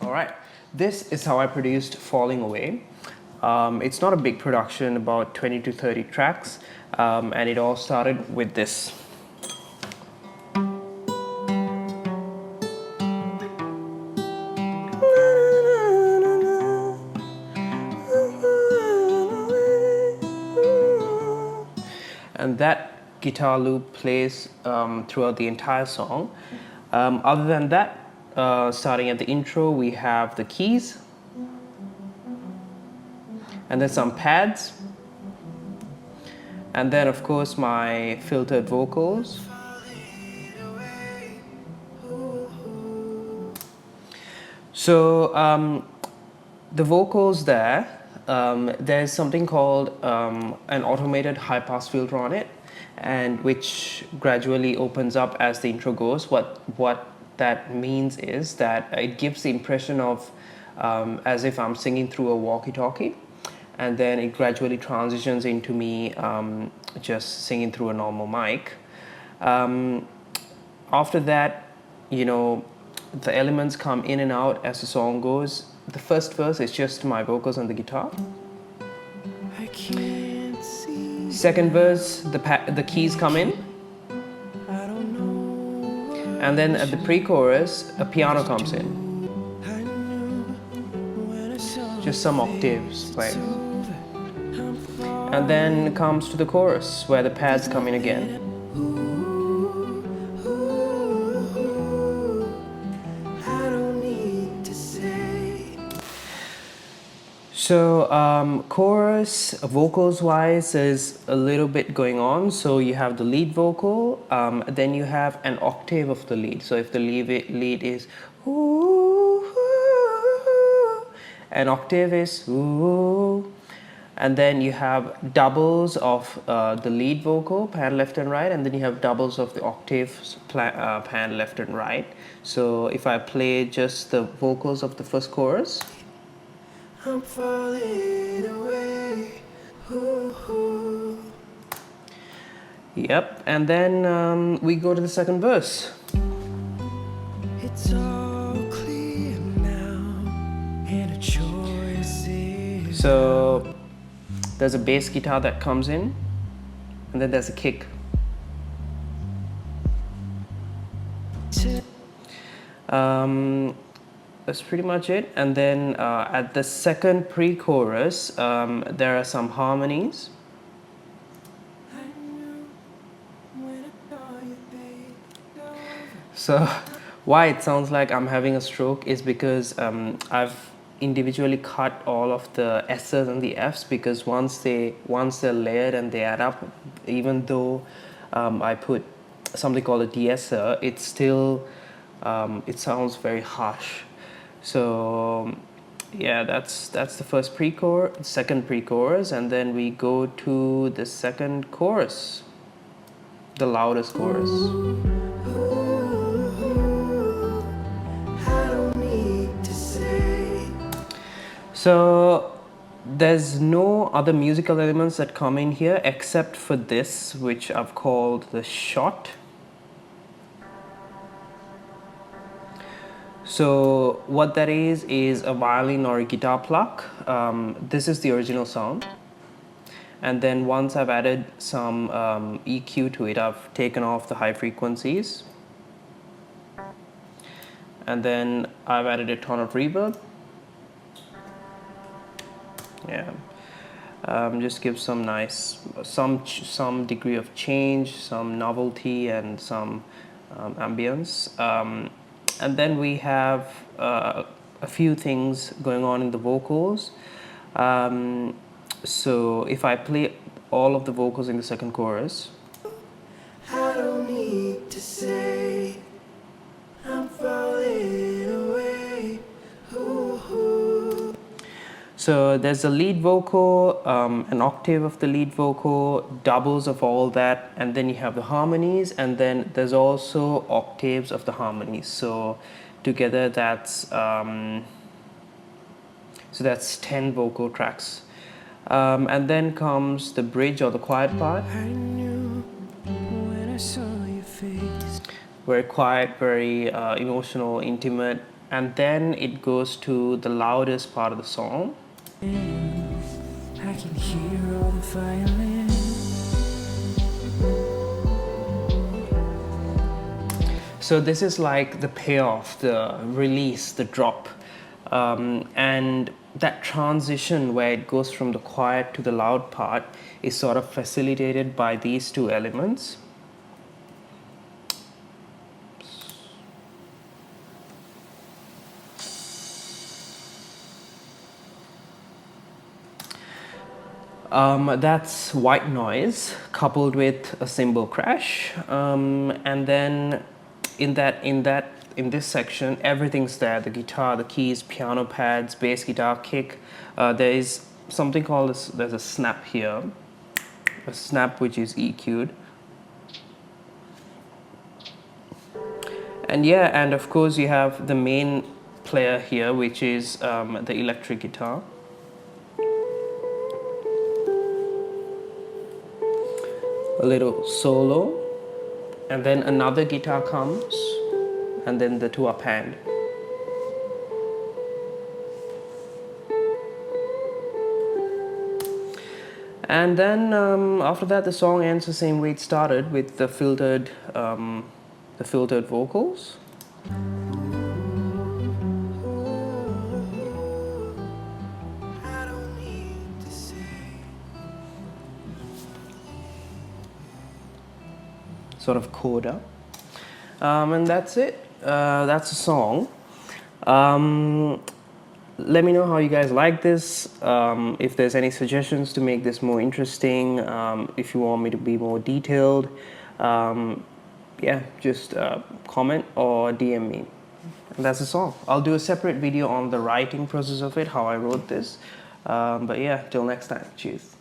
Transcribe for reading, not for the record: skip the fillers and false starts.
Alright, this is how I produced Falling Away. It's not a big production, about 20 to 30 tracks, and it all started with this. And that guitar loop plays throughout the entire song. Other than that, starting at the intro, we have the keys, and then some pads, and then of course my filtered vocals. So the vocals there's something called an automated high pass filter on it, and which gradually opens up as the intro goes. What that means is that it gives the impression of as if I'm singing through a walkie-talkie, and then it gradually transitions into me just singing through a normal mic. After that, the elements come in and out as the song goes. The first verse is just my vocals and the guitar. I can't see. Second verse, the keys come in. I don't know. And then at the pre-chorus, a piano comes in. Just some octaves playing. And then comes to the chorus where the pads come in again. So chorus, vocals wise, there's a little bit going on. So you have the lead vocal, then you have an octave of the lead. So if the lead is ooh, an octave is ooh, and then you have doubles of the lead vocal, pan left and right, and then you have doubles of the octaves, pan left and right. So if I play just the vocals of the first chorus, I'm falling away. Ooh, ooh. Yep, and then we go to the second verse. It's all clear now, and a choice is. So there's a bass guitar that comes in, and then there's a kick. That's pretty much it. And then at the second pre-chorus, there are some harmonies. So why it sounds like I'm having a stroke is because I've individually cut all of the S's and the F's, because once they're layered and they add up, even though I put something called a de-esser, it still it sounds very harsh. So yeah, that's the first pre-chorus, second pre-chorus, and then we go to the second chorus, the loudest chorus. So there's no other musical elements that come in here except for this, which I've called the shot. So what that is a violin or a guitar pluck. This is the original sound. And then once I've added some EQ to it, I've taken off the high frequencies. And then I've added a ton of reverb. Yeah, just give some nice, some degree of change, some novelty, and some ambience. And then we have a few things going on in the vocals. So if I play all of the vocals in the second chorus, I don't need to say I'm falling away. Ooh, ooh. So there's a lead vocal, an octave of the lead vocal, doubles of all that, and then you have the harmonies, and then there's also octaves of the harmonies. So together that's 10 vocal tracks. And then comes the bridge or the quiet part. I knew when I saw your face. Very quiet, very emotional, intimate, and then it goes to the loudest part of the song. I can hear all the violins. So this is like the payoff, the release, the drop, and that transition where it goes from the quiet to the loud part is sort of facilitated by these two elements. That's white noise coupled with a cymbal crash, and then in this section, everything's there: the guitar, the keys, piano pads, bass guitar, kick. There is something called there's a snap here, a snap which is EQ'd, and yeah, and of course you have the main player here, which is the electric guitar. A little solo, and then another guitar comes, and then the two are panned. And then after that, the song ends the same way it started, with the filtered vocals. Sort of coda, and that's it. That's a song. Let me know how you guys like this. If there's any suggestions to make this more interesting, if you want me to be more detailed, yeah, just comment or DM me. And that's the song. I'll do a separate video on the writing process of it, how I wrote this. But yeah, till next time. Cheers.